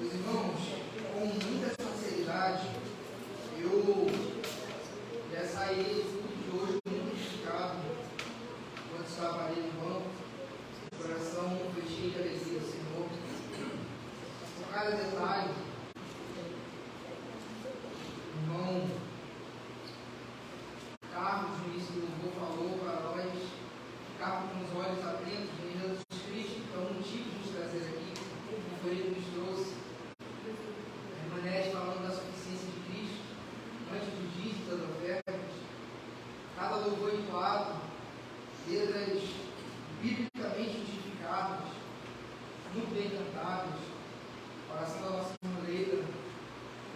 Meus irmãos, com muita sinceridade, eu já saí de hoje muito edificado quando estava ali no banco. O coração foi cheio de alegria, Senhor. Com cada detalhe, irmão Carlos, no início do louvor, falou para nós ficar com os olhos atentos em Jesus Cristo, que é o motivo de nos trazer aqui, foi ele que nos trouxe. A irmã Nete falando da suficiência de Cristo, antes do dízimo das ofertas, cada louvor entoado, letras biblicamente justificadas, muito bem cantadas, oração da nossa irmã Leila,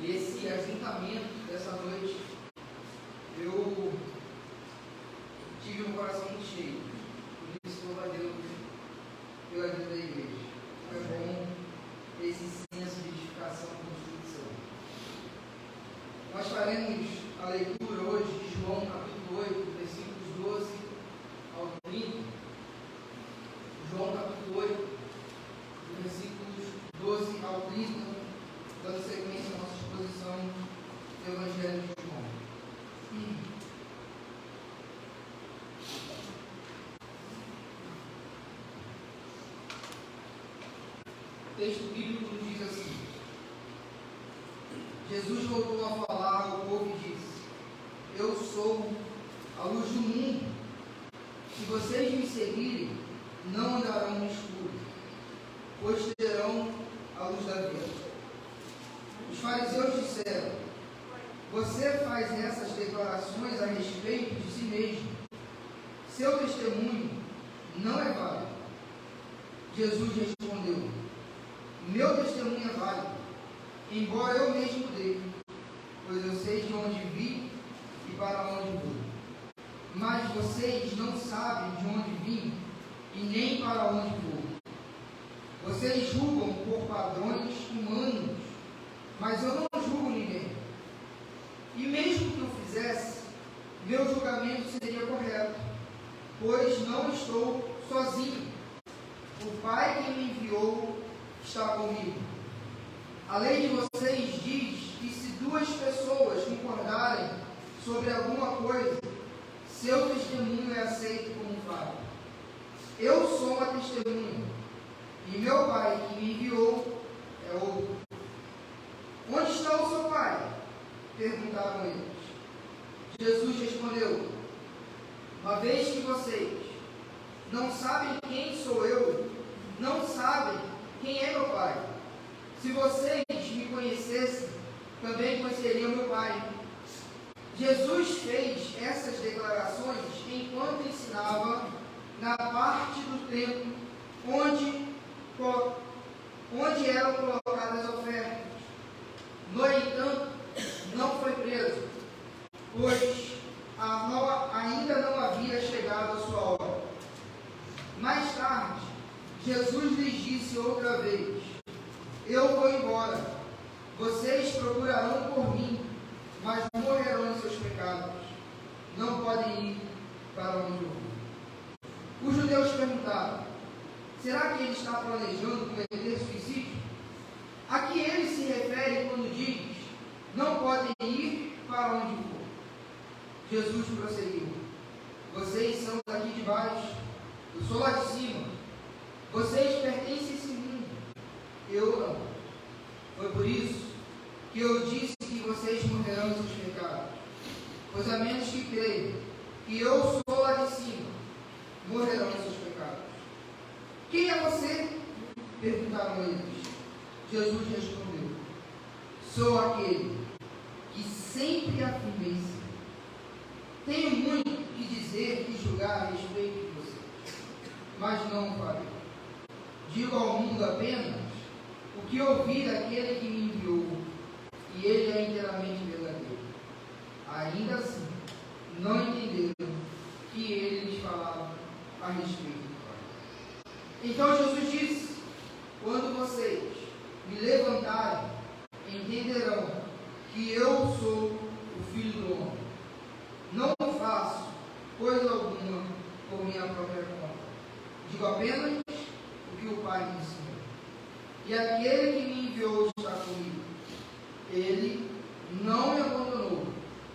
e esse ajuntamento dessa noite, eu tive um coração muito cheio. Por isso, louvo a Deus pela vida da igreja. É bom ter esse senso de edificação com o Espírito Santo. Nós faremos a leitura hoje de João capítulo 8, versículos 12 ao 30. João capítulo 8, versículos 12 ao 30, dando sequência à nossa exposição do Evangelho de João. O texto bíblico nos diz assim: Jesus voltou a falar ao povo e disse: Eu sou a luz do mundo. Se vocês me seguirem, não andarão no escuro, pois terão a luz da vida. Os fariseus disseram: Você faz essas declarações a respeito de si mesmo. Seu testemunho não é válido. Jesus respondeu: Meu testemunho é válido, embora eu mesmo dê, pois eu sei de onde vim e para onde vou. Mas vocês não sabem de onde vim e nem para onde vou. Vocês julgam por padrões humanos, mas eu não julgo ninguém. E mesmo que eu fizesse, meu julgamento seria correto, pois não estou sozinho. O Pai que me enviou está comigo. A lei de vocês diz que se duas pessoas concordarem sobre alguma coisa, seu testemunho é aceito como fato. Eu sou uma testemunha, e meu Pai que me enviou é outro. Onde está o seu Pai? Perguntaram eles. Jesus respondeu: Uma vez que vocês não sabem quem sou eu, não sabem quem é meu Pai. Se vocês me conhecessem, também conheceriam meu Pai. Jesus fez essas declarações enquanto ensinava na parte do templo onde eram colocadas as ofertas. No entanto, não foi preso, pois ainda não havia chegado a sua hora. Mais tarde, Jesus lhes disse outra vez: Eu vou embora. Vocês procurarão por mim, mas morrerão em seus pecados. Não podem ir para onde eu vou. Os judeus perguntaram: Será que ele está planejando cometer suicídio? A que ele se refere quando diz: Não podem ir para onde for? Jesus prosseguiu: Vocês são daqui de baixo, eu sou lá de cima. Vocês pertencem a esse mundo, eu não. Foi por isso que eu disse que vocês morrerão em seus pecados. Pois a menos que creiam que eu sou lá de cima, morrerão em seus pecados. Quem é você? Perguntaram eles. Jesus respondeu: Sou aquele que sempre afirmei ser. Tenho muito que dizer e julgar a respeito de vocês, mas não o farei. Digo ao mundo apenas o que ouvi daquele que me enviou, e ele é inteiramente verdadeiro. Ainda assim, não entenderam que ele lhes falava a respeito do Pai. Então Jesus disse: Quando vocês me levantarem, entenderão que eu sou o Filho do Homem. Não faço coisa alguma por minha própria conta. Digo apenas o que o Pai me ensinou. e aquele que me enviou está comigo. Ele não me abandonou,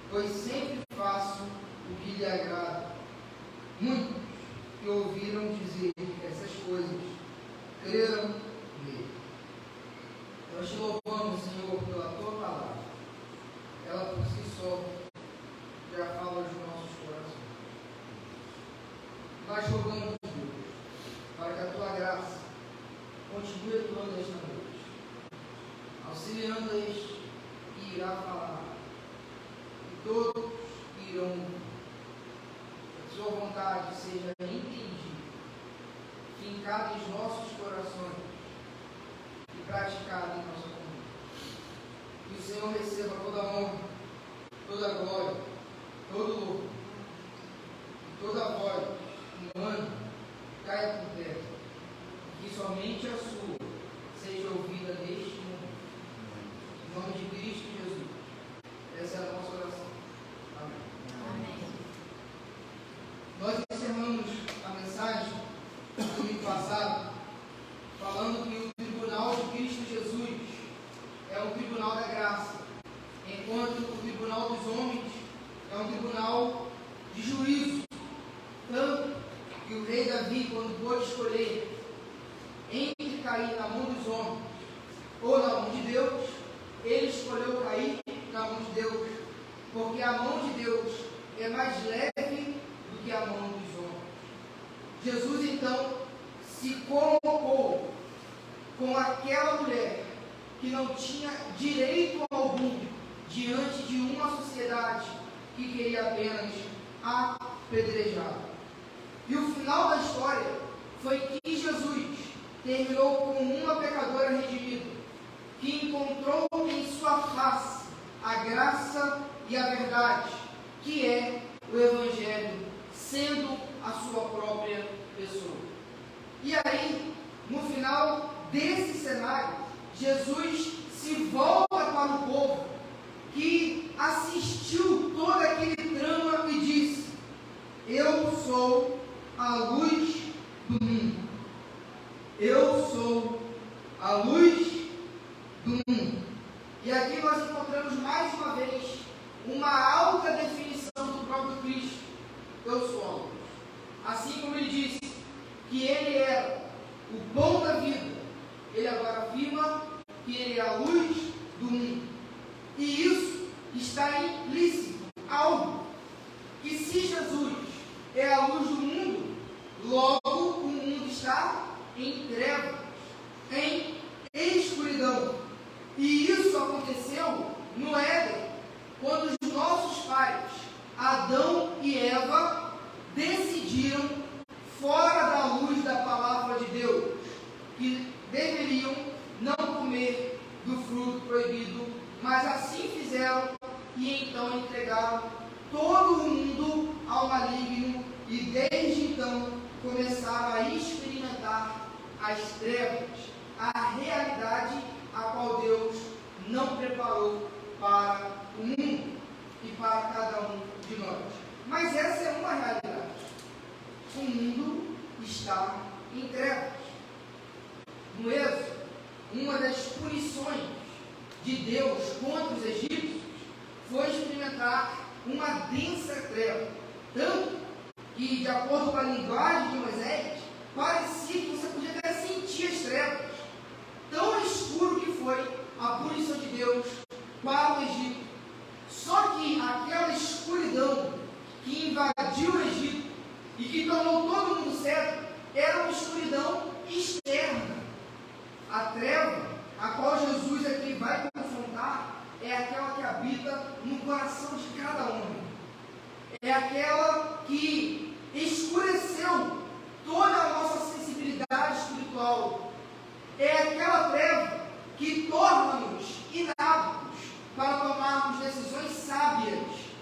pois sempre faço o que lhe agrada. Muitos que ouviram dizer essas coisas creram nele. Nós te louvamos, Senhor, pela tua palavra. Ela por si só já fala aos nossos corações. Nós rogamos, Deus, para que a tua graça continue atuando esta noite, auxiliando este que irá falar, e todos irão ouvir. Que a sua vontade seja entendida, fincada em nossos corações e praticada em nossa comunidade. Que o Senhor receba toda a honra, toda a glória, todo o louvor, e toda a voz humana caia por terra, e que somente a sua seja ouvida neste momento. Em nome de Cristo Jesus. Essa é a nossa oração. Amém. Amém. Nós encerramos a mensagem do domingo passado falando que o tribunal de Cristo Jesus é um tribunal da graça, enquanto o tribunal dos homens é um tribunal de juízo. Tanto que o rei Davi, quando pôde escolher entre cair na mão dos homens ou na mão de Deus, ele escolheu cair na mão de Deus, porque a mão de Deus é mais leve do que a mão dos homens. Jesus então se colocou com aquela mulher que não tinha direito algum diante de uma sociedade que queria apenas apedrejá-la. E o final da história foi que Jesus terminou com uma pecadora redimida, que encontrou em sua face a graça e a verdade, que é o Evangelho, sendo a sua própria pessoa. E aí, no final desse cenário, Jesus se volta para o povo que assistiu todo aquele drama e disse: eu sou a luz do mundo. Eu sou a luz do mundo. E aqui nós encontramos mais uma vez uma alta definição do próprio Cristo. Eu sou a luz. Assim como ele disse que ele era o pão da vida, ele agora afirma que ele é a luz do mundo. E isso está implícito, algo que se Jesus é a luz do mundo, logo o mundo está em trevas, em escuridão. E isso aconteceu no Éden, quando os nossos pais, Adão e Eva, decidiram, fora da luz da palavra de Deus, que deveriam não comer do fruto proibido, mas assim fizeram e então entregaram todo o mundo ao maligno e desde então começaram a experimentar as trevas, a realidade a qual Deus não preparou para o mundo e para cada um de nós. Mas essa é uma realidade. O mundo está em trevas. No Êxodo, uma das punições de Deus contra os egípcios foi experimentar uma densa treva. Tanto que, de acordo com a linguagem de Moisés, parecia que você podia até sentir as trevas. Tão escuro que foi a punição de Deus para o Egito. Só que aquela escuridão que invadiu o Egito e que tornou todo mundo cego era uma escuridão externa. A treva a qual Jesus aqui vai confrontar é aquela que habita no coração de cada homem. É aquela que escureceu toda a nossa sensibilidade espiritual. É aquela treva que torna-nos inaptos para tomarmos decisões sábias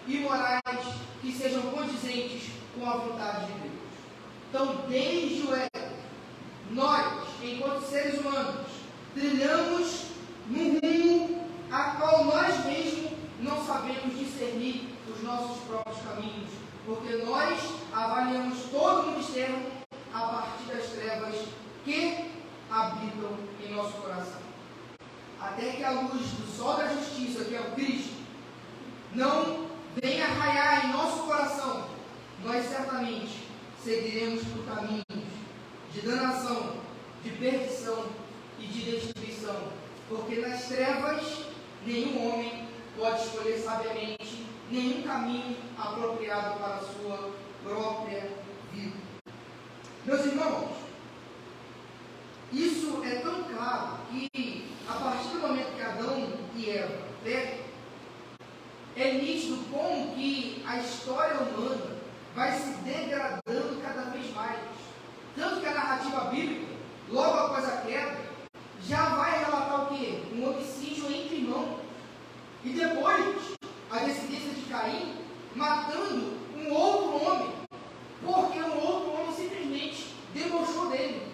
e morais que sejam condizentes com a vontade de Deus. Então, desde o Éden, nós, enquanto seres humanos, trilhamos num rumo a qual nós mesmos não sabemos discernir os nossos próprios caminhos, porque nós avaliamos todo o mundo externo a partir das trevas que habitam em nosso coração. até que a luz do sol da justiça, que é o Cristo, não venha raiar em nosso coração, nós certamente seguiremos por caminhos de danação, de perdição e de destruição, porque nas trevas nenhum homem pode escolher sabiamente nenhum caminho apropriado para a sua própria vida. Meus irmãos, isso é tão claro que a partir do momento que Adão e Eva pecam, é nítido como que a história humana vai se degradando cada vez mais. Tanto que a narrativa bíblica, logo após a queda, já vai relatar o quê? Um homicídio entre irmãos. E depois, a descendência de Caim matando um outro homem, porque um outro homem simplesmente debochou dele.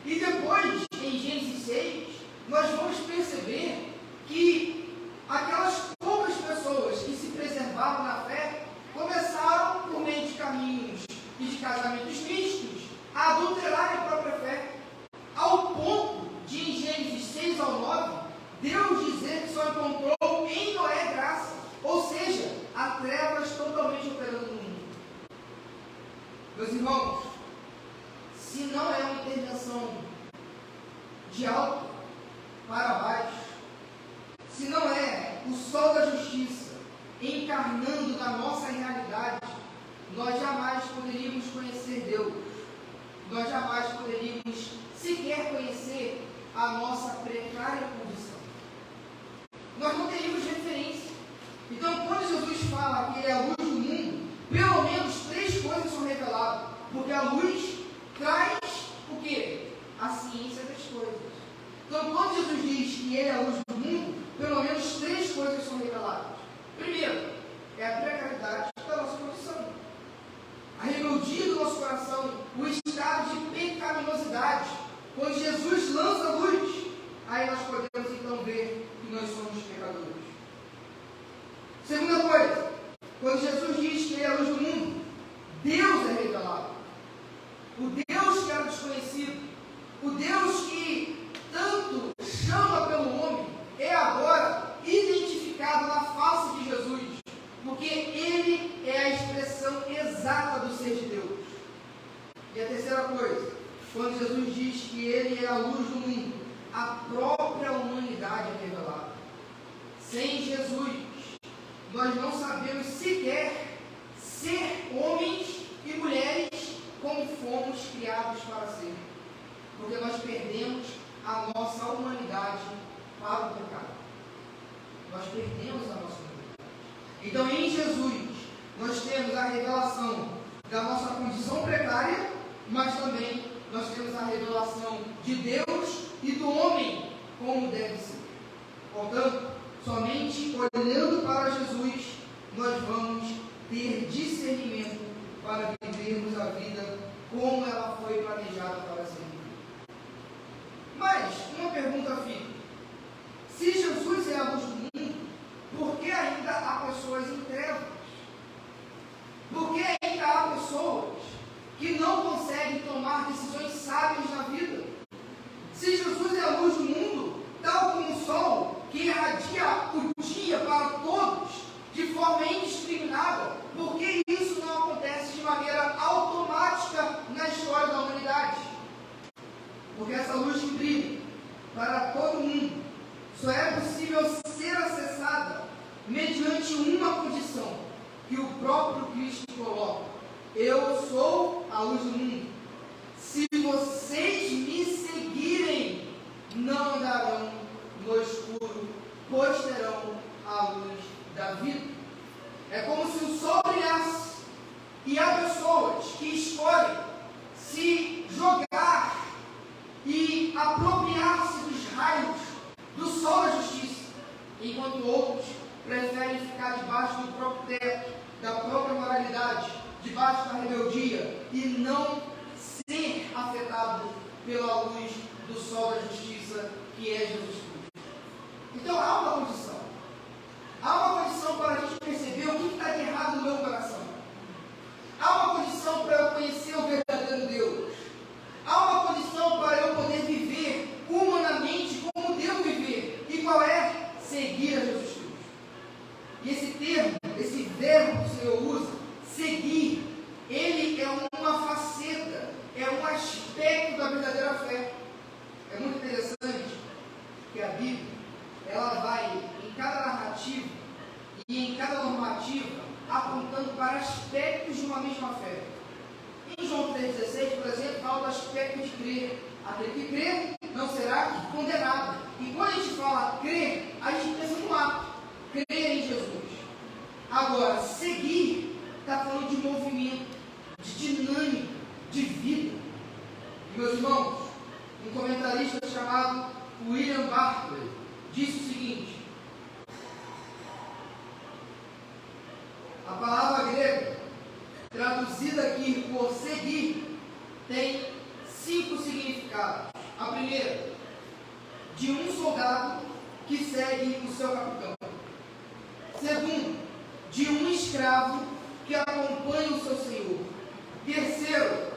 E depois, em Gênesis 6, nós vamos perceber que aquelas poucas pessoas que se preservavam na fé começaram, por meio de caminhos e de casamentos mistos, a adulterar a própria fé, ao ponto de, em Gênesis 6 ao 9, Deus dizer que só encontrou em Noé graça, ou seja, há trevas totalmente operando no mundo. Meus irmãos, se não é uma intervenção de alto para baixo, se não é o sol da justiça encarnando na nossa realidade, nós jamais poderíamos conhecer Deus, nós jamais poderíamos sequer conhecer a nossa precária condição. Nós não teríamos referência. Então, quando Jesus fala que Ele é a luz do mundo, pelo menos 3 coisas são reveladas, porque a luz traz o quê? A ciência das coisas. Então, quando Jesus diz que Ele é a luz do mundo, pelo menos 3 coisas são reveladas. Primeiro, é a precariedade da nossa condição, a rebeldia do nosso coração, o estado de pecaminosidade. Quando Jesus lança a luz, aí nós podemos então ver que nós somos pecadores. Segunda coisa, quando Jesus diz que Ele é a luz do mundo, Deus é revelado. O Deus que era desconhecido, o Deus que tanto chama pelo homem, é agora identificado na face de Jesus, porque Ele é a expressão exata do ser de Deus. E a terceira coisa, quando Jesus diz que Ele é a luz do mundo, a própria humanidade é revelada. Sem Jesus, nós não sabemos sequer ser homens e mulheres como fomos criados para ser, porque nós perdemos a nossa humanidade para o pecado. Nós perdemos a nossa humanidade. Então, em Jesus, nós temos a revelação da nossa condição precária, mas também nós temos a revelação de Deus e do homem como deve ser. Portanto, somente olhando para Jesus, nós vamos ter discernimento para vivermos a vida como ela foi planejada para ser. Mas, uma pergunta fica: se Jesus é a luz do mundo, por que ainda há pessoas em trevas? Por que ainda há pessoas que não conseguem tomar decisões sábias na vida? Se Jesus é a luz do mundo, tal como o sol que irradia o dia para todos de forma indiscriminada, por que isso não acontece de maneira automática na história da humanidade? Porque essa luz que brilha para todo mundo só é possível ser acessada mediante uma condição que o próprio Cristo coloca: eu sou a luz do mundo. Se vocês me seguirem, não andarão no escuro, pois terão a luz da vida. É como se o sol brilhasse, e há pessoas que escolhem se jogar e apropriar-se dos raios do sol da justiça, enquanto outros preferem ficar debaixo do próprio teto, da própria moralidade, debaixo da rebeldia, e não ser afetado pela luz do sol da justiça, que é Jesus Cristo. Então há uma condição. Há uma condição para a gente perceber o que está de errado no meu coração. Há uma condição para eu conhecer o verdadeiro Deus. Há uma condição para eu poder viver humanamente como devo viver. E qual é a Bíblia, ela vai em cada narrativa e em cada normativa apontando para aspectos de uma mesma fé. Em João 3,16, por exemplo, fala do aspecto de crer. Aquele que crê não será condenado. E quando a gente fala crer, a gente pensa no ato, crer em Jesus. Agora, seguir está falando de movimento, de dinâmica, de vida. E, meus irmãos, um comentarista chamado William Barclay disse o seguinte: a palavra grega, traduzida aqui por seguir, tem 5 significados. A primeira, de um soldado que segue o seu capitão. Segundo, de um escravo que acompanha o seu senhor. Terceiro,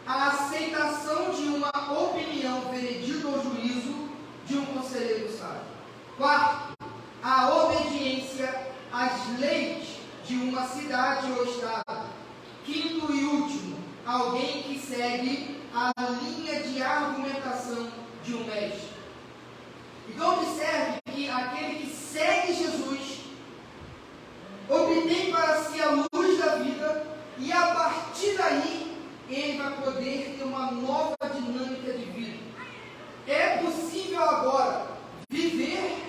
a aceitação de uma opinião, veredito ou juízo de um conselheiro sábio. Quarto, a obediência às leis de uma cidade ou estado. Quinto e último, alguém que segue a linha de argumentação de um mestre. Então observe que aquele que segue Jesus obtém para si a luz da vida, e a partir daí ele vai poder ter uma nova dinâmica de vida. É possível agora viver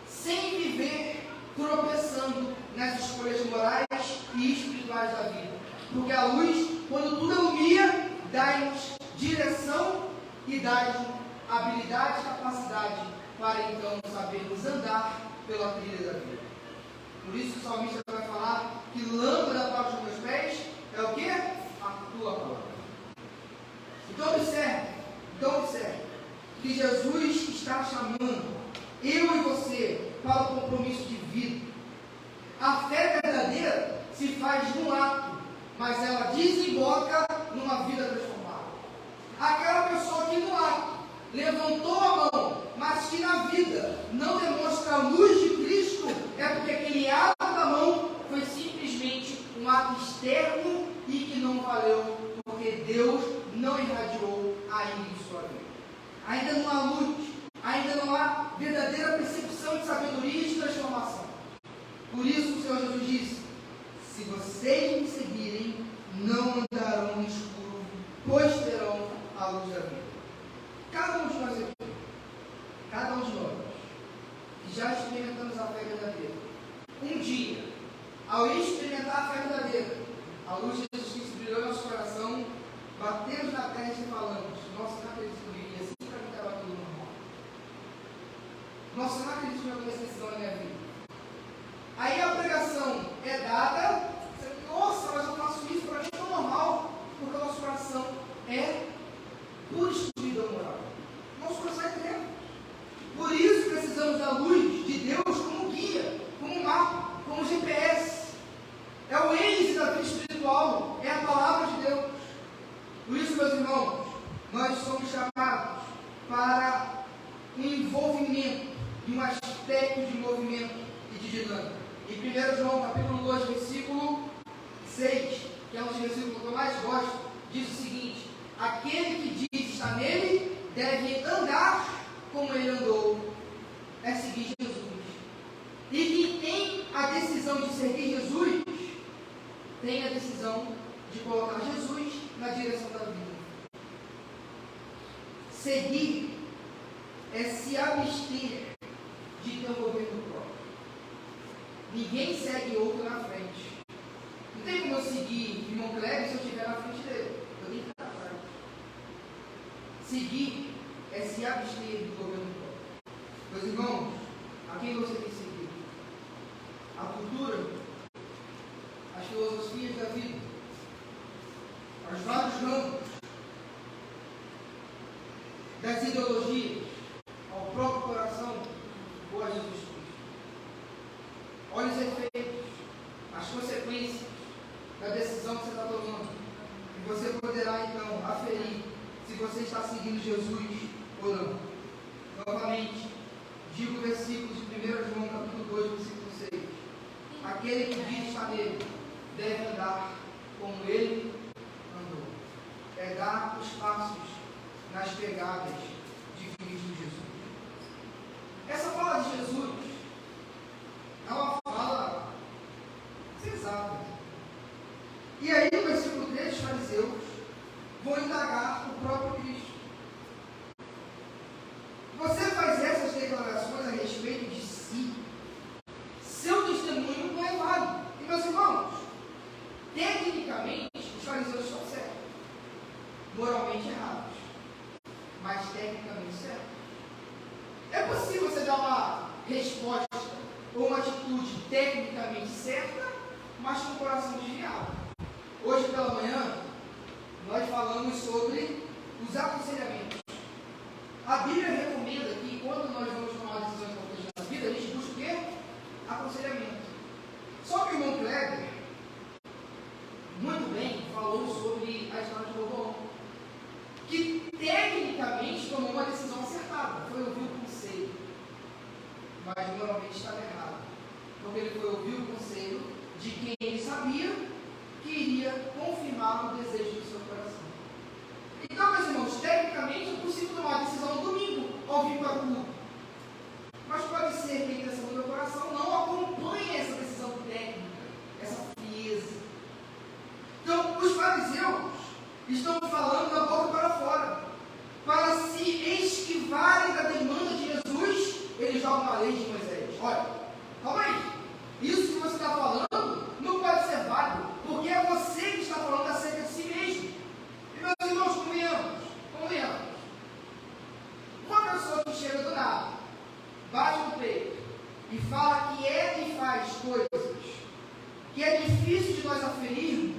sem viver tropeçando nas escolhas morais e espirituais da vida. Porque a luz, quando tudo ilumina, dá-nos direção e dá-nos habilidade e capacidade para então sabermos andar pela trilha da vida. Por isso o salmista vai falar que lâmpada para os meus pés é o quê? A tua palavra. Então observe que Jesus está chamando eu e você para o compromisso de vida. A fé verdadeira se faz num ato, mas ela desemboca numa vida transformada. Aquela pessoa que no ato levantou a mão, mas que na vida não demonstra a luz de Cristo, é porque aquele ato da mão foi simplesmente um ato externo e que não valeu, porque Deus não irradiou ainda em sua vida. Ainda não há luz, ainda não há verdadeira percepção de sabedoria e de transformação. Por isso o Senhor Jesus disse: se vocês me seguirem, não andarão no escuro, pois terão a luz da vida. Cada um de nós aqui, cada um de nós, que já experimentamos a fé verdadeira, um dia, ao experimentar a fé verdadeira, a luz de Jesus Cristo brilhou em nosso coração, batemos na terra e falamos: nossa, não acredito que eu vivi assim, para mim estava tudo normal. Nossa, não acredito que eu tomei essa decisão na minha vida. Aí a pregação é dada, nossa, mas eu faço isso, para mim é tão normal, porque o nosso coração é puro estudo da moral. Nosso coração é tremendo. Por isso precisamos da luz de Deus como guia, como mapa, como GPS. É o êxito da vida espiritual, é a palavra de Deus. Por isso, meus irmãos, nós somos chamados para um envolvimento e um aspecto de movimento e de dinâmica. Em 1 João capítulo 2, versículo 6, que é um dos versículos que eu mais gosto, diz o seguinte: aquele que diz estar nele deve andar como ele andou. É seguir Jesus. E quem tem a decisão de seguir Jesus, tem a decisão de colocar Jesus na direção da vida. Seguir é se abster de ter um governo próprio. Ninguém segue outro na frente. Não tem como eu seguir irmão Cleber se eu estiver na frente dele. Eu tenho que estar atrás. Seguir é se abster do governo próprio. Meus irmãos, a quem você tem seguido? A cultura, as filosofias da vida, os vários ramos das ideologias, ao próprio coração ou a Jesus Cristo. Olha os efeitos, as consequências da decisão que você está tomando. E você poderá então aferir se você está seguindo Jesus ou não. Novamente, digo o versículo de 1 João capítulo 2, versículo 6. Aquele que diz estar nele deve andar como ele andou. É dar os passos nas pegadas de Cristo Jesus. Essa atitude tecnicamente certa, mas com o coração desviado. Hoje pela manhã, nós falamos sobre os aconselhamentos. A Bíblia recomenda que quando nós vamos tomar decisões importantes na vida, a gente busca o quê? Aconselhamento. Só que o irmão Kleber, muito bem, falou sobre a história de Roboão, que tecnicamente tomou uma decisão acertada, foi ouvir o conselho, mas moralmente estava errado, porque ele foi ouvir o conselho de quem ele sabia que iria confirmar o desejo do seu coração. Então, meus irmãos, tecnicamente é possível tomar a decisão no domingo ao vir para o culto, mas pode ser que a intenção do meu coração não acompanhe essa decisão técnica, essa frieza. Então, os fariseus estão falando da boca para fora, para se esquivarem da demanda de Jesus, eles jogam a lei de Moisés. Olha, calma aí, isso que você está falando não pode ser válido, porque é você que está falando acerca de si mesmo. E meus irmãos, convenhamos. Uma pessoa que chega do nada, bate no peito e fala que é e faz coisas que é difícil de nós aferirmos,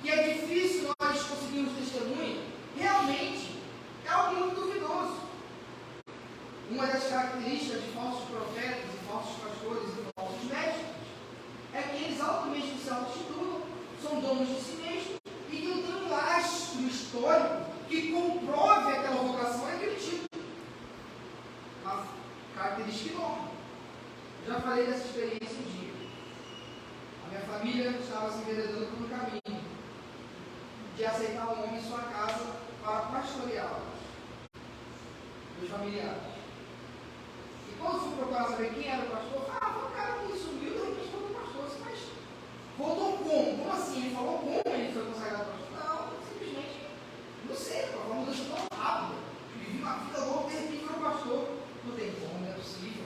que é difícil nós conseguirmos testemunho, realmente é algo muito duvidoso. Uma das características de falsos profetas e falsos pastores e falsos médicos é que eles altamente se auto-instituam, são donos de si mesmos e que não tem um lastro histórico que comprove aquela vocação e aquele tipo. Uma característica enorme. Já falei dessa experiência um dia. A minha família estava se enveredando por um caminho de aceitar um homem em sua casa para pastoreá-los, meus familiares. E quando fui procurar saber quem era o pastor, foi um cara que sumiu, de repente foi o pastor. Mas voltou como? Como assim? Ele falou como ele foi consagrado pastor? Não, simplesmente, não sei, foi uma mudança tão rápida. Vivi uma vida louca, de repente foi pastor. Não tem como, não é possível.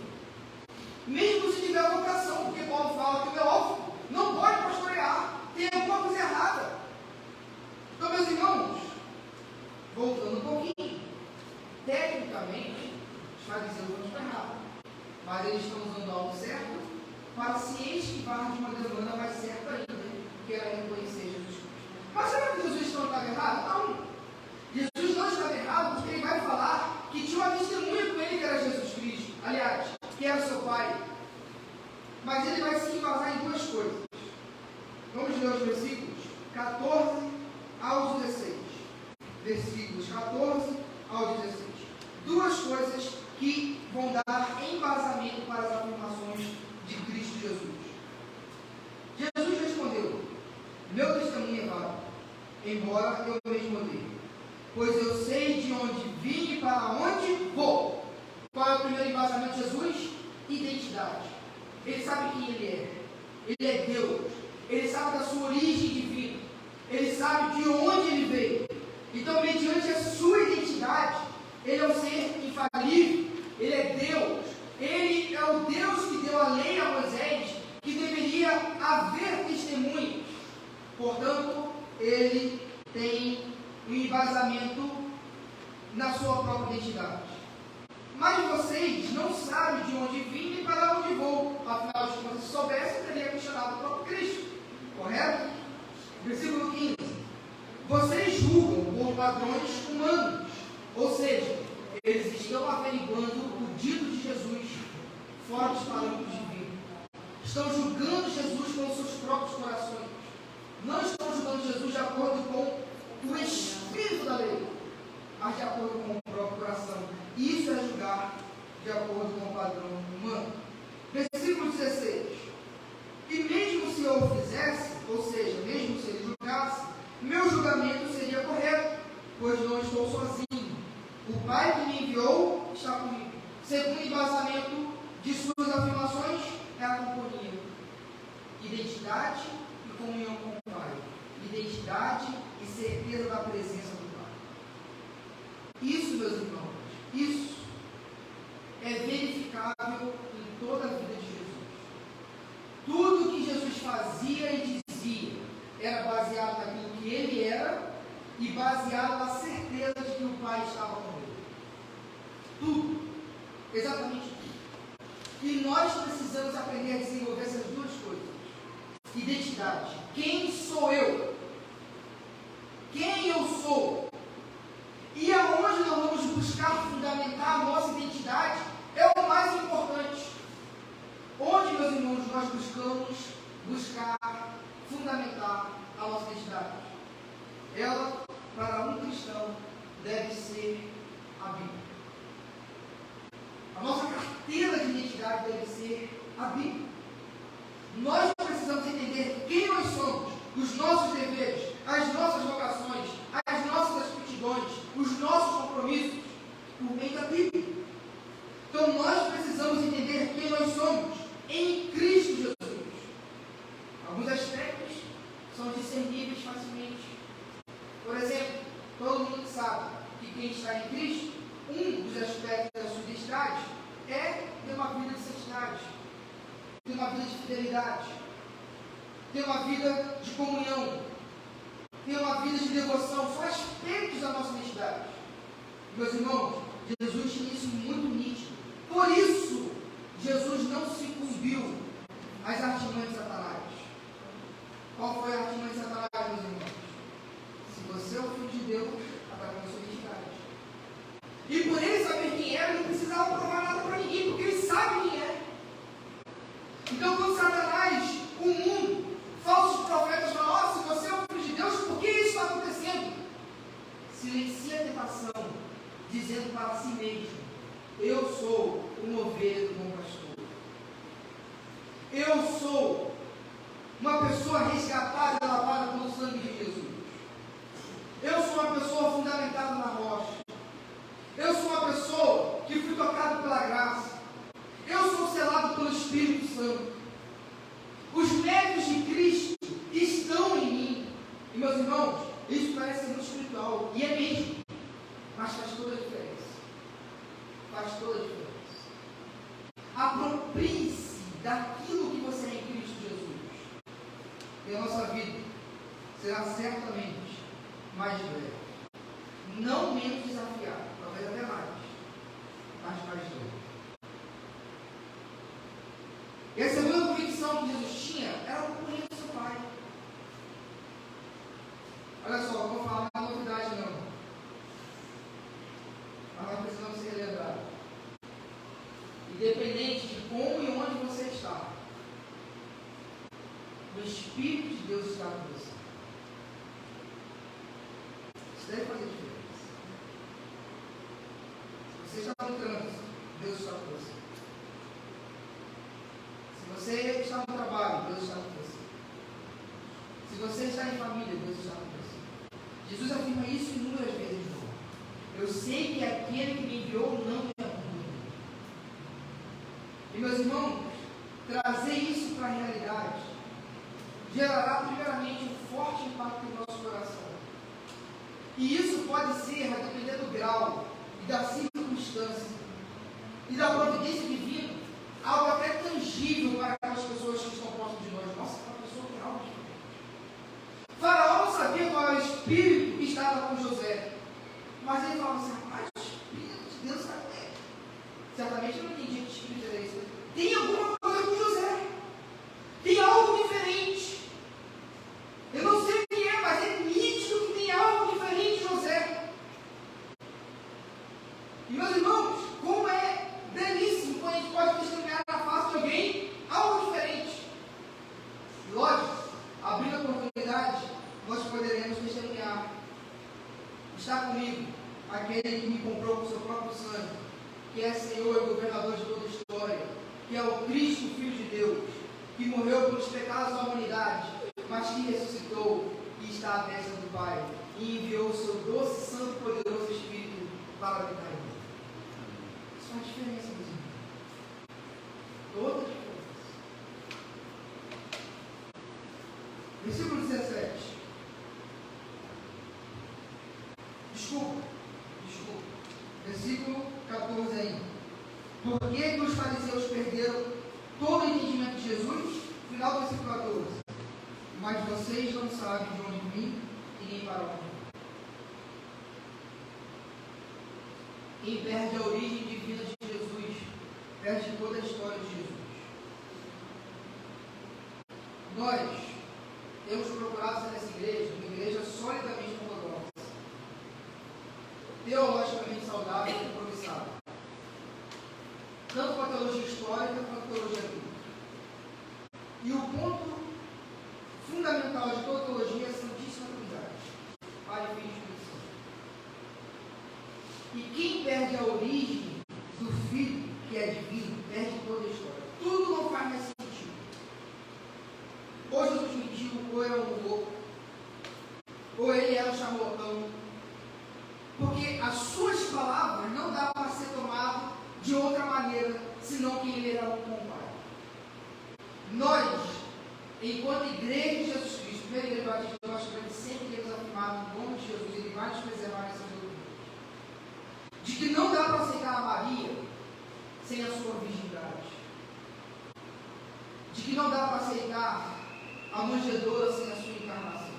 Mesmo se tiver vocação, porque Paulo fala que o meu alvo não pode pastorear, tem alguma coisa errada. Então, meus irmãos, voltando um pouquinho, tecnicamente, os fariseus vão estar errados, mas eles estão usando algo certo para se esquivar de uma demanda mais certa ainda, que era reconhecer Jesus Cristo. Mas será que Jesus não estava errado? Não. Jesus não estava errado porque ele vai falar que tinha uma testemunha com ele que era Jesus Cristo, aliás, que era seu pai. Mas ele vai se embasar em duas coisas. Vamos ler os versículos 14 ao 16. Versículos 14 ao 16. Duas coisas que vão dar embasamento para as afirmações de Cristo Jesus. Jesus respondeu: meu testemunho é válido, embora eu mesmo odeie, pois eu sei de onde vim e para onde vou. Qual é o primeiro embasamento de Jesus? Identidade. Ele sabe quem ele é. Ele é Deus. Ele sabe da sua origem divina. Ele sabe de onde ele veio. Então, mediante a sua identidade, ele é um ser infalível. Ele é Deus. Ele é o Deus que deu a lei a Moisés, que deveria haver testemunhas. Portanto, ele tem um embasamento na sua própria identidade. Mas vocês não sabem de onde vim e para onde vou. Afinal de contas, se soubessem, teria questionado o próprio Cristo. Correto? Versículo 15. Vocês julgam por padrões humanos. Ou seja, eles estão averiguando o dito de Jesus fora dos parâmetros divinos. Estão julgando Jesus com os seus próprios corações. Não estão julgando Jesus de acordo com o espírito da lei, mas de acordo com o próprio coração. Isso é julgar de acordo com o padrão humano. Versículo 16. E mesmo se eu o fizesse, ou seja, mesmo se ele julgasse, meu julgamento seria correto, pois não estou sozinho. O Pai que me enviou está comigo. Segundo embasamento de suas afirmações é a companhia. Identidade e comunhão com o Pai. Identidade e certeza da presença do Pai. Isso, meus irmãos, isso é verificável em toda a vida de Jesus. Tudo que Jesus fazia e dizia era baseado naquilo que ele era e baseado na certeza de que o Pai estava com ele. Tudo. Exatamente tudo. E nós precisamos aprender a desenvolver essas duas coisas. Identidade. Quem sou eu? Quem eu sou? E aonde nós vamos buscar fundamentar a nossa identidade é o mais importante. Onde, meus irmãos, nós buscar fundamentar a nossa identidade? Ela, para um cristão, deve ser a Bíblia. A nossa carteira de identidade deve ser a Bíblia. Nós precisamos entender quem nós somos, os nossos deveres, as nossas vocações, as nossas aptidões, os nossos compromissos, por meio da Bíblia. Então nós precisamos entender quem nós somos em Cristo Jesus. Alguns aspectos são discerníveis facilmente. Por exemplo, todo mundo sabe que quem está em Cristo, um dos aspectos da sua identidade é ter uma vida de santidade, ter uma vida de fidelidade, ter uma vida de comunhão, ter uma vida de devoção. São aspectos da nossa identidade. Meus irmãos, Jesus tinha isso muito nítido. Por isso, Jesus não se incumbiu às artimanhas de Satanás. Qual foi a artimanha de Satanás, meus irmãos? Se você é o Filho de Deus, atacando a sua identidade. E por ele saber quem era, ele não precisava provar nada para ninguém, porque ele sabe quem é. Então, quando Satanás, o mundo, falsos profetas falam: se você é o Filho de Deus, por que isso está acontecendo? Silencia a tentação, dizendo para si mesmo: eu sou uma ovelha do bom pastor. Eu sou uma pessoa resgatada e lavada pelo sangue de Jesus. Eu sou uma pessoa fundamentada na rocha. Eu sou uma pessoa que fui tocado pela graça. Eu sou selado pelo Espírito Santo. Os méritos de Cristo estão em mim. E, meus irmãos, isso parece ser muito espiritual. E é mesmo. Mas faz toda a diferença. Faz toda a diferença. Aproprie-se daquilo que você é em Cristo Jesus. E a nossa vida será certamente mais leve. Não menos desafiada, talvez até mais, mas mais leve. E a segunda convicção que Jesus tinha era o compromisso do seu Pai. Olha só, não vou falar uma novidade não. Mas nós precisamos ser lembrados. Independente de como e onde você está, o Espírito de Deus está com você. Isso deve fazer diferença. Se você está no trânsito, Deus está com você. Se você está no trabalho, Deus está com você. Se você está em família, Deus está com você. Jesus afirma isso inúmeras vezes. Eu sei que aquele que me enviou não me abandona. E, meus irmãos, trazer isso para a realidade gerará primeiramente um forte impacto no nosso coração. E isso pode ser, a depender do grau e da circunstância e da providência divina, algo até tangível para aquelas pessoas que estão próximas de nós. Nossa, aquela pessoa tem algo diferente. Faraó não sabia qual era o espírito que estava com José, mas ele falava assim: rapaz, o Espírito de Deus está com ele. Certamente eu não entendi que espírito era esse. Tem alguma coisa com José. Tem algo diferente. Eu não sei o que é, mas é nítido que tem algo diferente em José. E, meus irmãos, como é belíssimo quando a gente pode testemunhar na face de alguém algo diferente. Lógico, abrindo a oportunidade, nós poderemos testemunhar. Está comigo aquele que me comprou com seu próprio sangue, que é Senhor e governador de toda a história, que é o Cristo, Filho de Deus, que morreu pelos pecados da humanidade, mas que ressuscitou e está à destra do Pai, e enviou o seu doce, santo e poderoso Espírito para habitar em nós. Isso faz diferença, meus irmãos. Toda a diferença. Versículo 17. Desculpa. Versículo 14 ainda. Por que os fariseus perderam todo o entendimento de Jesus? Final do versículo 14. Mas vocês não sabem de onde vim e nem para onde vim. Quem perde a origem divina de Jesus perde toda a história de Jesus. Nós temos procurado ser nessa igreja uma igreja solidamente ortodoxa, teologicamente saudável e compromissada, tanto com a teologia histórica quanto com a teologia bíblica. E o ponto fundamental de toda teologia é a Santíssima Trindade, Pai, Filho e Espírito Santo. E quem perde a origem do Filho, que é divino, perde toda a história. Tudo não faz mais sentido. Ou Jesus mentiu, ou ele é um louco, ou ele é um charlatão. Porque as suas palavras não dá para ser tomado de outra maneira, senão que ele era um com o Pai. Nós, enquanto igreja de Jesus Cristo, primeira igreja batista, nós sempre temos afirmado no nome de Jesus, ele vai nos preservar nessa doutrina, de que não dá para aceitar a Maria sem a sua virgindade, de que não dá para aceitar a manjedoura sem a sua encarnação,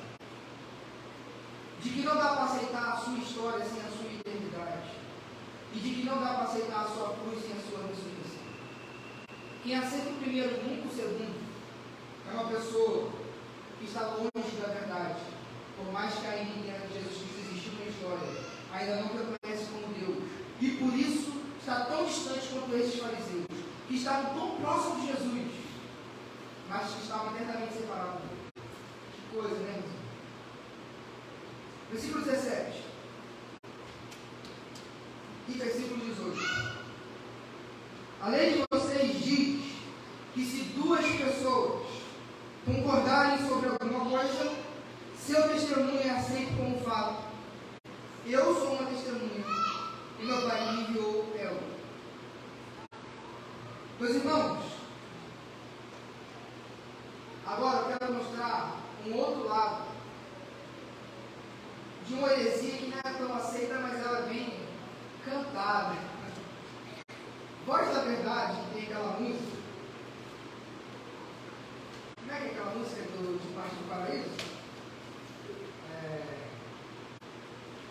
de que não dá para aceitar a sua história sem a sua eternidade, e de que não dá para aceitar a sua cruz sem a sua ressurreição. Quem aceita o primeiro nunca o segundo é uma pessoa que está longe da verdade, por mais que ainda entenda que Jesus Cristo existiu na história, ainda não reconhece como Deus, e por isso está tão distante quanto esses fariseus, que estavam tão próximos de Jesus, mas que estavam eternamente separados dele. Que coisa, né, irmão? Versículo 17 e versículo 18. A lei de vocês diz que se duas pessoas concordarem sobre alguma coisa, seu testemunho é aceito como fato. Eu sou uma testemunha e meu Pai me enviou ela. Meus irmãos, agora eu quero mostrar um outro lado de uma heresia que não é tão aceita, mas ela vem cantada. Voz da Verdade, que tem aquela música. Como é que é aquela música de Parte do Paraíso?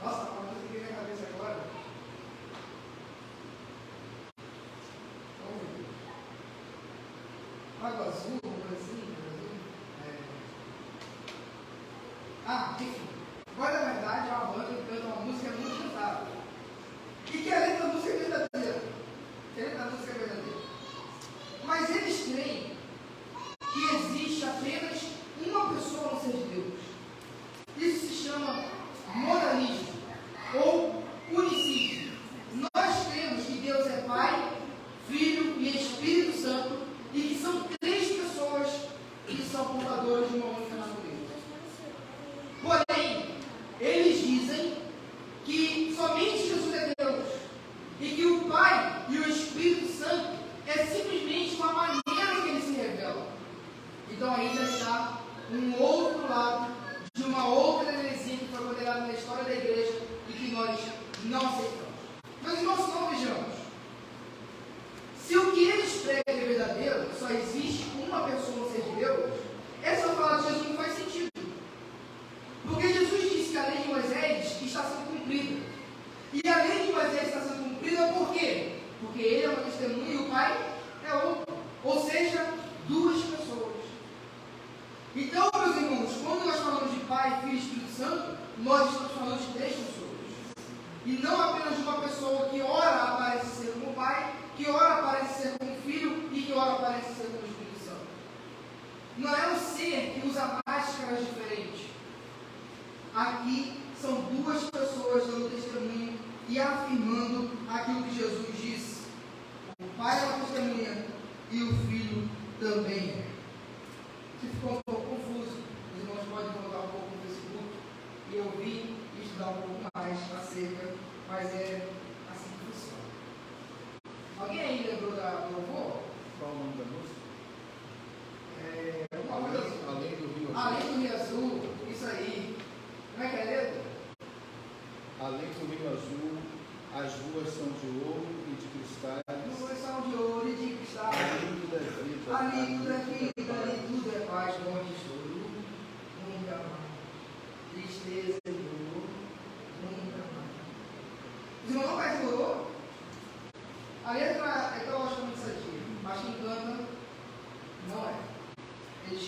Nossa, a música que vem na cabeça agora. Vamos ver. Lago Azul, uma coisa assim, enfim. Voz da Verdade é uma banda que canta uma música muito cantada. E que a letra da música é verdadeira. Que a letra da música é verdadeira. Mas eles creem que existe apenas uma pessoa no ser de Deus. Isso se chama moralismo ou unicídio. Nós cremos que Deus é Pai, Filho e Espírito Santo e que são três pessoas que são portadores de uma única natureza. Porém, eles dizem que somente Jesus é Deus e que o Pai e o Espírito Santo é simplesmente uma maneira que ele se revela. Então aí já está um outro lado de uma outra heresia que foi condenada na história da igreja e que nós não aceitamos. Mas irmãos, não vejamos. Se o que eles pregam é verdadeiro, só existe uma pessoa no ser de Deus, essa fala de Jesus não faz sentido. Porque Jesus disse que a lei de Moisés está sendo cumprida. E a lei de Moisés está sendo cumprida por quê? Porque ele é uma testemunha e o Pai é outro. Ou seja, duas pessoas. Então, meus irmãos, quando nós falamos de Pai, Filho e Espírito Santo, nós estamos falando de três pessoas. E não apenas de uma pessoa que ora aparece ser como Pai, que ora aparece ser como Filho e que ora aparece ser como Espírito Santo. Não é um ser que usa máscaras diferentes. Aqui são duas pessoas dando testemunho e afirmando aquilo que Jesus disse. O Pai é uma testemunha e o Filho também é. Se ficou um pouco confuso, os irmãos podem voltar um pouco no Facebook e ouvir e estudar um pouco mais acerca, mas é assim que funciona. Alguém aí lembrou da louvor? Qual o nome da música? Além do Rio Azul, isso aí. Como é que é a letra? Além do Rio Azul, as ruas são de ouro e de cristais. As ruas são de ouro e de cristais. Ali tudo é vida. Ali tudo é vida, ali tudo é paz, morte e choro. Nunca mais. Tristeza e dor. Nunca mais. Os irmãos não fazem horror? A letra é que eu gosto muito disso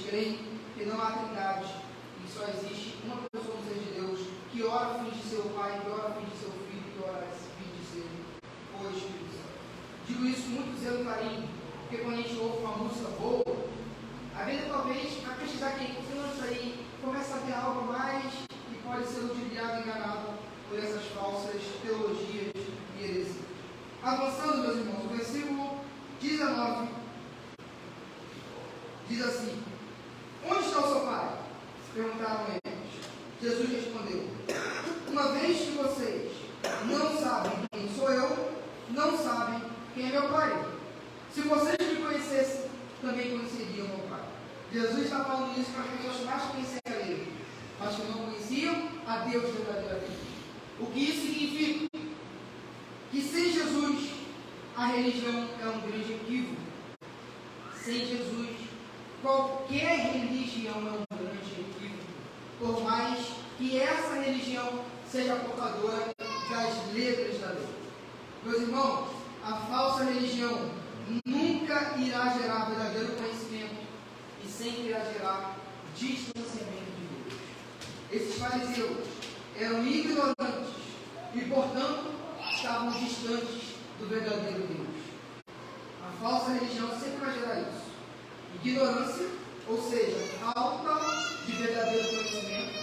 creem que não há trindade e só existe uma pessoa no ser de Deus, que ora finge ser o Pai, que ora finge ser o Filho, que ora finge ser o Espírito Santo. Digo isso com muito zelo e carinho, porque quando a gente ouve uma música boa, às vezes talvez a pesquisar quem confirma isso aí, começa a ter algo mais que pode ser ludibriado e enganado por essas falsas teologias e heresias. Avançando, meus irmãos, o versículo 19 diz assim: onde está o seu pai? Perguntaram eles. Jesus respondeu: uma vez que vocês não sabem quem sou eu, não sabem quem é meu pai. Se vocês me conhecessem, também conheceriam meu pai. Jesus está falando isso para as pessoas que mais conheciam a ele, mas que não conheciam a Deus verdadeiramente. O que isso significa? Que sem Jesus a religião é um grande equívoco. Sem Jesus, qualquer religião é um grande equívoco, por mais que essa religião seja portadora das letras da lei. Meus irmãos, a falsa religião nunca irá gerar verdadeiro conhecimento e sempre irá gerar distanciamento de Deus. Esses fariseus eram ignorantes e, portanto, estavam distantes do verdadeiro Deus. A falsa religião sempre vai gerar isso: ignorância, ou seja, falta de verdadeiro conhecimento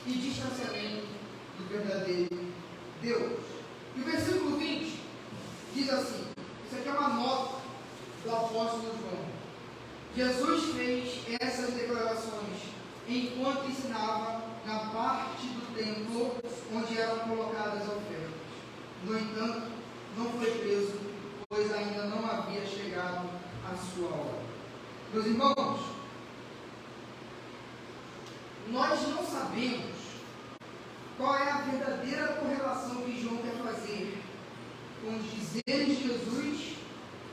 e distanciamento do verdadeiro Deus. E o versículo 20 diz assim: isso aqui é uma nota do apóstolo João. Jesus fez essas declarações enquanto ensinava na parte do templo onde eram colocadas ofertas. No entanto, não foi preso, pois ainda não havia chegado a sua hora. Meus irmãos, nós não sabemos qual é a verdadeira correlação que João quer fazer com os dizeres de Jesus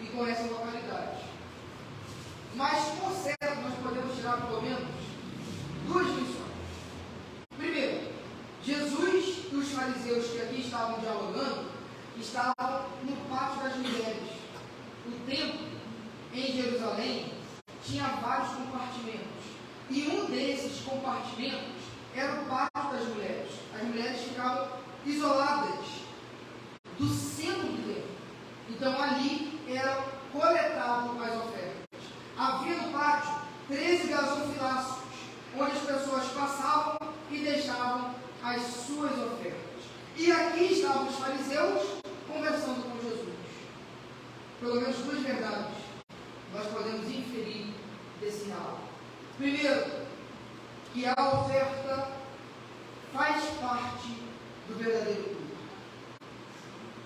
e com essa localidade. Mas, por certo, nós podemos tirar pelo menos duas lições. Primeiro, Jesus e os fariseus que aqui estavam dialogando estavam no pátio das mulheres. O templo em Jerusalém tinha vários compartimentos, e um desses compartimentos era o pátio das mulheres. As mulheres ficavam isoladas do centro do templo. Então ali eram coletadas as ofertas. Havia no pátio 13 gasofiláceos, onde as pessoas passavam e deixavam as suas ofertas. E aqui estavam os fariseus conversando com Jesus. Pelo menos duas verdades nós podemos inferir desse diálogo. Primeiro, que a oferta faz parte do verdadeiro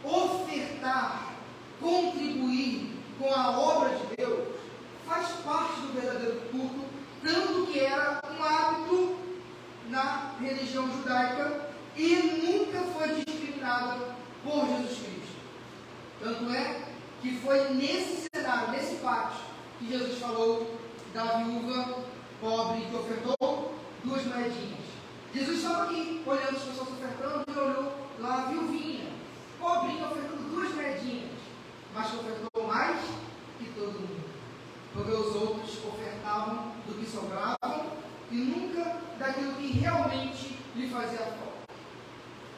culto. Ofertar, contribuir com a obra de Deus, faz parte do verdadeiro culto, tanto que era um hábito na religião judaica e nunca foi discriminado por Jesus Cristo. Tanto é que foi nesse cenário, nesse pátio, que Jesus falou da viúva pobre que ofertou 2 moedinhas. Jesus estava aqui, olhando as pessoas ofertando, e olhou lá a viuvinha, pobrinha, ofertando 2 moedinhas, mas que ofertou mais que todo mundo. Porque os outros ofertavam do que sobravam e nunca daquilo que realmente lhe fazia falta.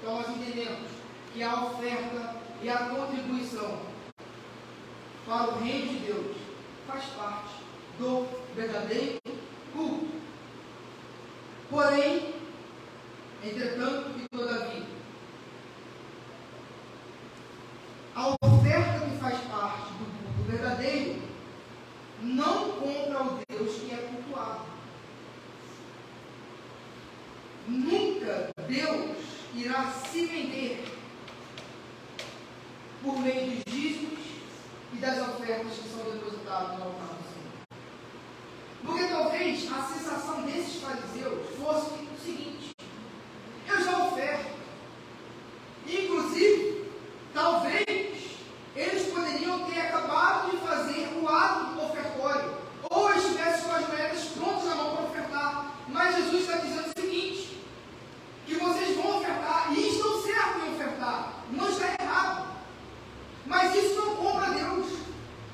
Então nós entendemos que a oferta e a contribuição para o reino de Deus faz parte do verdadeiro culto. Porém, entretanto e todavia, a oferta que faz parte do culto verdadeiro não compra o Deus que é cultuado. Nunca Deus irá se vender por meio dos dízimos e das ofertas que são depositadas no altar do Senhor. Porque talvez a sensação desses fariseus fosse o seguinte: eu já oferto. Inclusive, talvez eles poderiam ter acabado de fazer o ato do ofertório, ou estivessem com as moedas prontas na mão para ofertar. Mas Jesus está dizendo o seguinte: que vocês vão ofertar, e estão certos em ofertar, não está errado. Mas isso não compra Deus.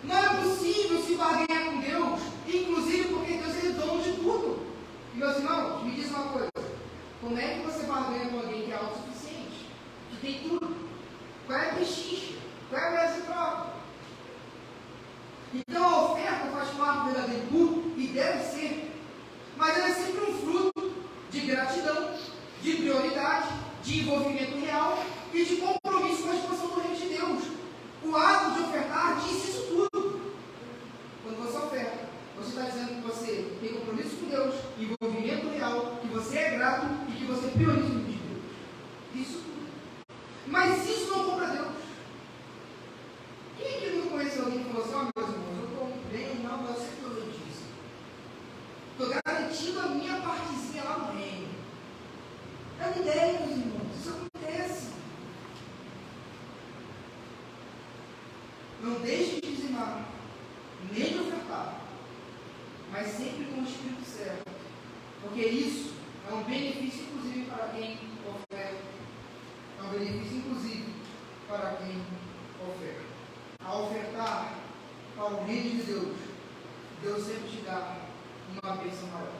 Não é possível se barganhar com Deus, inclusive porque Deus é dono de tudo. irmãos, me diz uma coisa. Como é que você barganha com alguém que é autossuficiente? Que tem tudo? Qual é a pechincha? Qual é a moeda de troca? Então a oferta faz parte do verdadeiro culto e deve ser. Mas ela é sempre um fruto de gratidão, de prioridade, de envolvimento real e de compromisso com a expansão do reino de Deus. O ato de ofertar diz isso tudo. Quando você oferta, você está dizendo que você tem compromisso com Deus, envolvimento real, que você é grato e que você prioriza o reino de Deus. Isso tudo. Mas isso não compra Deus. Quem aqui não conheceu alguém que falou assim: ó, meus irmãos, eu estou bem, não, eu sei que eu disse. Estou garantindo a minha partezinha lá no reino. É uma ideia, meus irmãos, isso acontece. Não deixe de dizimar, nem de ofertar, mas sempre com o Espírito certo, porque isso é um benefício inclusive para quem oferta. É um benefício inclusive para quem oferta. Ao ofertar para o reino de Deus, Deus sempre te dá uma bênção maior.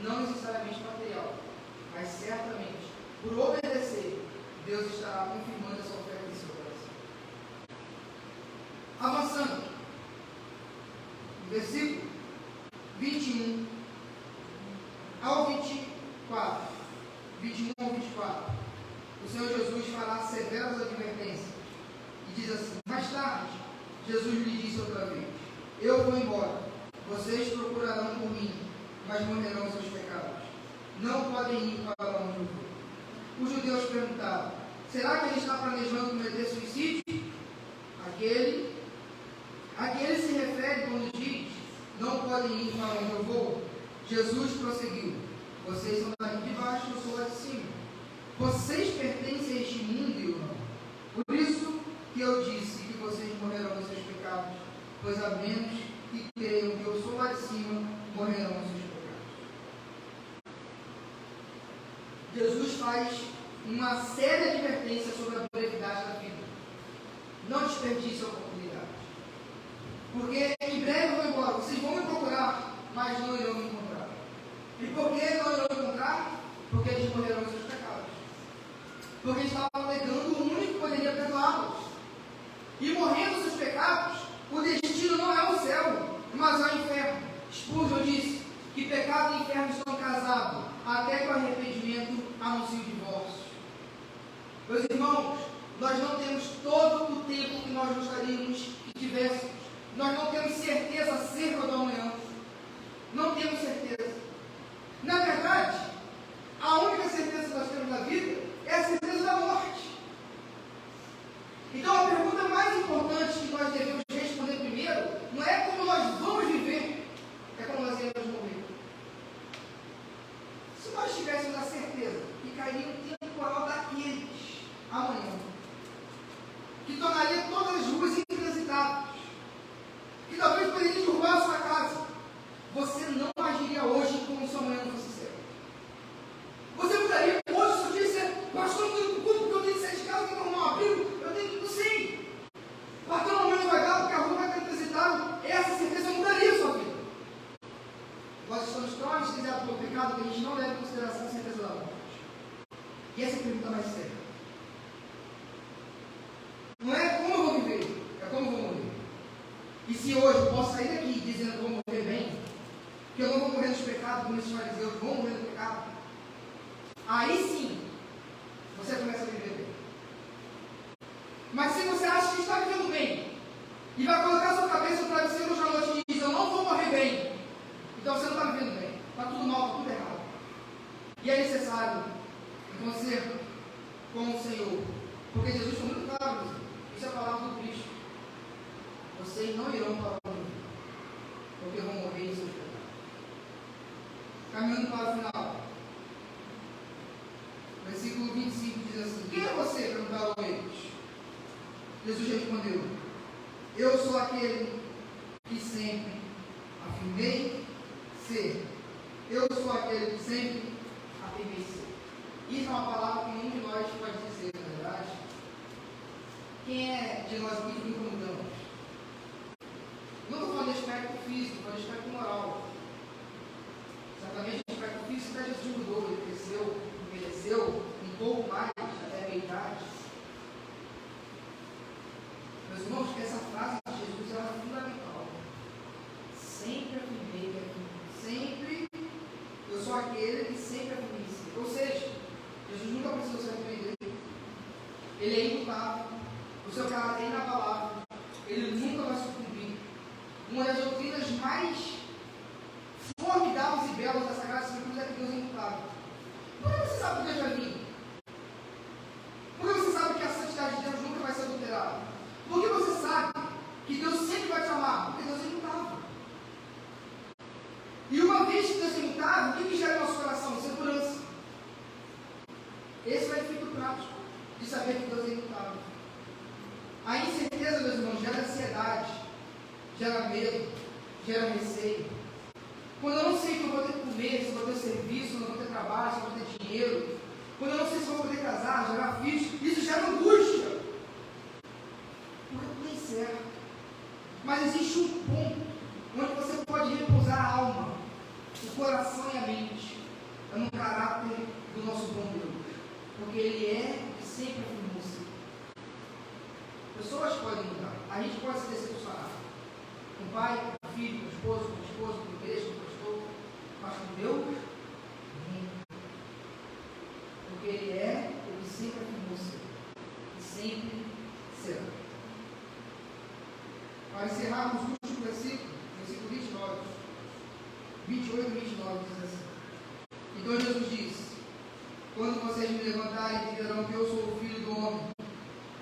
Não necessariamente material, mas certamente, por obedecer, Deus estará confirmando essa oferta em seu coração. Avançando, versículo 21 ao 24. 21 ao 24. O Senhor Jesus fará severas advertências e diz assim: mais tarde, Jesus lhe disse outra vez: eu vou embora, vocês procurarão por mim, mas morrerão seus pecados. Não podem ir para onde eu vou. Os judeus perguntaram: será que ele está planejando cometer suicídio? A que ele se refere quando diz: não podem ir para onde eu vou? Jesus prosseguiu: vocês são daqui de baixo, eu sou lá de cima. Vocês pertencem a este mundo e eu não. Por isso que eu disse que vocês morrerão nos seus pecados, pois a menos que creiam que eu sou lá de cima, morrerão nos seus pecados. Jesus faz uma séria advertência sobre a brevidade da vida. Não desperdice a oportunidade. Porque em breve eu vou embora. Vocês vão me procurar, mas não irão me encontrar. E por que não irão me encontrar? Porque eles morrerão nos seus pecados. Porque estavam negando o único que poderia perdoá-los. E morrendo nos seus pecados, o destino não é o céu, mas é o inferno. Spurgeon disse que pecado e inferno estão casados, até que o arrependimento anuncie o divórcio. Meus irmãos, nós não temos todo o tempo que nós gostaríamos que tivéssemos. Nós não temos certeza acerca do amanhã. Não temos certeza. Na verdade, a única certeza que nós temos na vida é a certeza da morte. Então a pergunta mais importante que nós devemos responder primeiro não é como nós vamos viver, é como nós iremos morrer. Se nós tivéssemos a certeza que cairia um temporal daqueles amanhã, que tornaria todas as ruas intransitáveis, que talvez poderia derrubar a sua casa, você não agiria hoje como se amanhã não fosse certo. Você mudaria hoje, se eu disse: pastor, eu não culto porque eu tenho que sair de casa, eu tenho que arrumar um abrigo, eu tenho que, não sei. Pastor, amanhã não vai dar porque a rua vai estar intransitável. Essa certeza mudaria a sua vida. Nós estamos tão anestesiados pelo pecado que a gente não leva em consideração a certeza da morte. E essa é a pergunta mais séria. Não é como eu vou viver, é como eu vou morrer. E se hoje eu posso sair daqui dizendo que eu vou morrer bem, que eu não vou morrer nos pecados, como esses fariseus vão morrer no pecado, aí sim você começa a viver bem. Mas se você acha que está vivendo bem e vai colocar sua cabeça no travesseiro hoje à noite e diz: eu não vou morrer bem, então você não está vivendo bem, está tudo mal, está tudo errado. E é necessário um conserto com o Senhor, porque Jesus foi muito claro. Isso é a palavra do Cristo. Vocês não irão para o mundo, porque vão morrer em seus pecados. Caminhando para o final. Versículo 25 diz assim: quem é você? Perguntaram eles. Jesus respondeu: eu sou aquele que sempre afirmei ser. Eu sou aquele que sempre afirmei ser. Isso é uma palavra que nenhum de nós pode dizer, na verdade. Quem é de nós aqui que incomodamos? Não estou falando de aspecto físico, estou falando de aspecto moral. Certamente o aspecto físico pouco mais, até a meia-idade. Meus irmãos, essa frase de Jesus era fundamental. Sempre afirmei que sempre, eu sou aquele que sempre afirmei isso. Ou seja, Jesus nunca precisou se arrepender. Ele é imutável. O seu caráter é inabalável. Ele nunca vai sucumbir. Uma das doutrinas mais formidáveis e belas da Sagrada Escritura é que Deus é imutável. Por que você sabe que Deus vai vir? Por que você sabe que a santidade de Deus nunca vai ser adulterada? Por que você sabe que Deus sempre vai te amar? Porque Deus é imutável. E uma vez que Deus é imutável, o que gera no nosso coração? Segurança. Esse é o efeito prático de saber que Deus é imutável. A incerteza, meus irmãos, gera ansiedade, gera medo, gera receio. Quando eu não sei que eu vou ter que comer, se eu vou ter serviço, se eu não vou ter trabalho, se eu vou ter dinheiro. Quando eu não sei se eu vou poder casar, gerar filhos, isso gera angústia. Porque tudo é incerto. Mas existe um ponto onde você pode repousar a alma, o coração e a mente. É no caráter do nosso bom Deus. Porque Ele é e sempre afirmou ser. Pessoas podem mudar. A gente pode se decepcionar. Com o pai, com o filho, com o esposo, com a igreja, com o pastor. Mas com Deus, nunca. Porque Ele é o que sempre afirmou ser. E sempre será. Para encerrarmos o último versículo 29, 28 e 29 diz assim. Então Jesus disse: quando vocês me levantarem, entenderão que eu sou o Filho do Homem.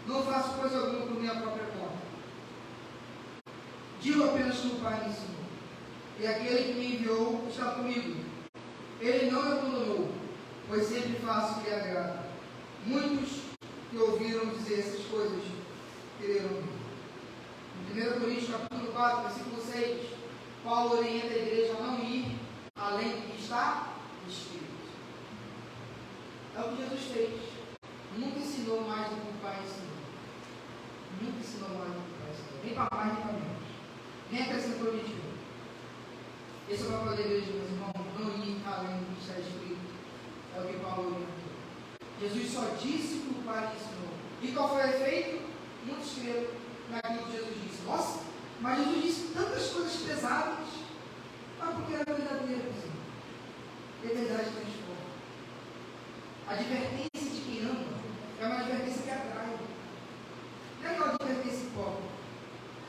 Não faço coisa alguma por minha própria conta. Digo apenas que o Pai me ensinou. E aquele que me enviou está comigo. Ele não me abandonou, pois sempre faço o que lhe agrada. Muitos que ouviram dizer essas coisas quererão ouvir. Em 1 Coríntios capítulo 4, versículo 6, Paulo orienta a igreja a não ir além do que está escrito. É o que Jesus fez. Nunca ensinou mais do que o Pai ensinou. Nunca ensinou mais do que o Pai ensinou. Nem para mais, nem para menos. Nem acrescentou de ti. Esse é o papel da igreja, meus irmãos. Não ir além do que está escrito. É o que Paulo orientou. Jesus só disse o que o Pai ensinou. E qual foi o efeito? Muitos creram naquilo que Jesus disse. Nossa, mas Jesus disse tantas coisas pesadas. Mas porque era verdadeiro, Senhor. E a verdade transforma. A advertência de quem ama é uma advertência que atrai. Não é aquela advertência que cobra.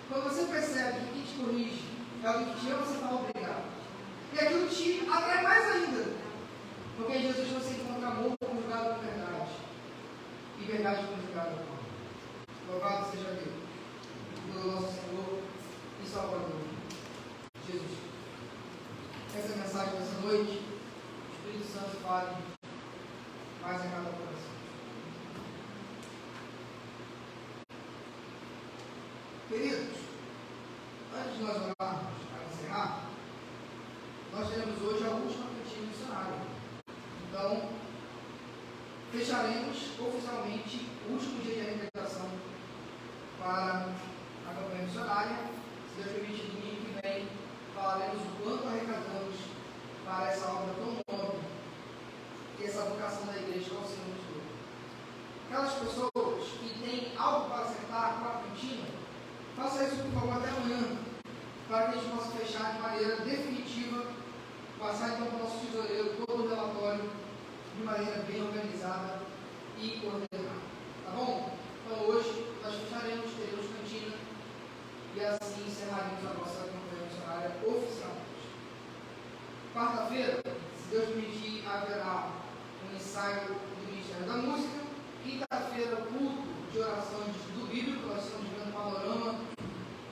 Quando você percebe que quem te corrige é alguém que te ama, você fala obrigado. E aquilo te atrai mais ainda. Porque em Jesus você encontra amor conjugado com verdade. E verdade conjugada com amor. Louvado seja Deus, pelo nosso Senhor e Salvador, Jesus. Essa é a mensagem dessa noite. O Espírito Santo fale mais a cada coração. Queridos, antes de nós orarmos para encerrar, nós teremos hoje a última cantina missionária. Então, fecharemos oficialmente o último dia de alimentação para a campanha missionária. Se Deus permitir, domingo que vem, falaremos o quanto arrecadamos para essa obra tão nobre, que é essa vocação da igreja ao Senhor nos deu. Aquelas pessoas que têm algo para acertar com a cantina, faça isso por favor até amanhã, para que a gente possa fechar de maneira definitiva, passar então para o nosso tesoureiro todo o relatório de maneira bem organizada e coordenada. Tá bom? Então hoje nós fecharemos, teremos cantina e assim encerraremos a nossa campanha missionária oficialmente. Quarta-feira, se Deus permitir, haverá um ensaio do Ministério da Música. Quinta-feira, culto de oração de estudo bíblico. Nós estamos vendo o panorama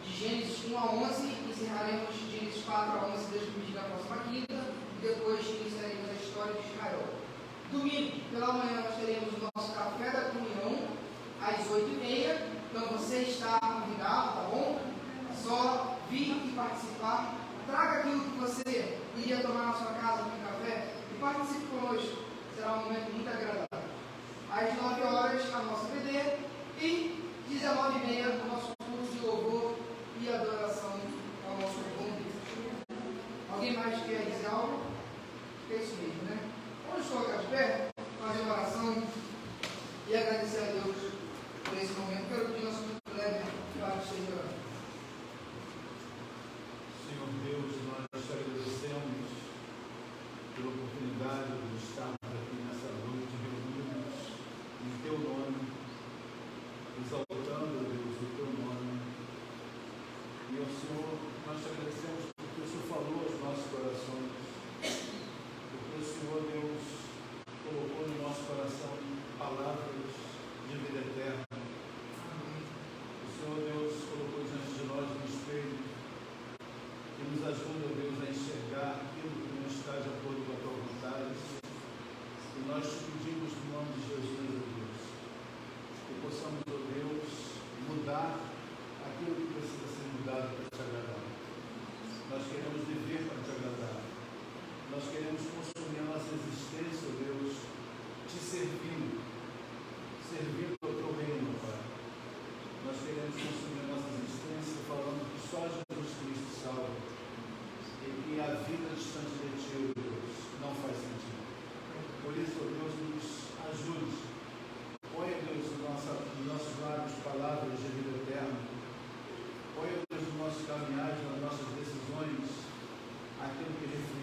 de Gênesis 1 a 11. Encerraremos Gênesis 4 a 11, se Deus permitir, na próxima quinta. E depois iniciaremos a história de Israel. Domingo, pela manhã, nós teremos o nosso café da comunhão às 8h30. Então você está convidado, tá bom? É só vir e participar. Traga aquilo que você iria tomar na sua casa com café e participe conosco. Será um momento muito agradável. Às 9 horas, a nossa PD e 19h30, o nosso curso de louvor e adoração ao nosso bom Deus. Alguém mais quer dizer algo? É isso mesmo, né? Vamos colocar de pé, fazer uma oração. nós te agradecemos porque o Senhor falou aos nossos corações, porque o Senhor, Deus, colocou no nosso coração palavras de vida eterna. O Senhor, Deus, colocou diante de nós no espelho que nos ajuda, Deus, a enxergar aquilo que não está de acordo com a tua vontade. E nós te pedimos no nome de Jesus, ó Deus, que possamos, ó Deus, mudar aquilo que precisa ser mudado para te agradar. Nós queremos viver para te agradar. Nós queremos consumir a nossa existência, ó Deus, te servindo ao teu reino, Pai. Nós queremos consumir a nossa existência falando que só Jesus Cristo salva e que a vida distante de ti, ó Deus, não faz sentido. Por isso, ó Deus, nos ajude. Põe, Deus, nos nossos lábios palavras de vida eterna. Põe, Deus, nos nossos caminhares, nas nossas decisões, aquilo que reflete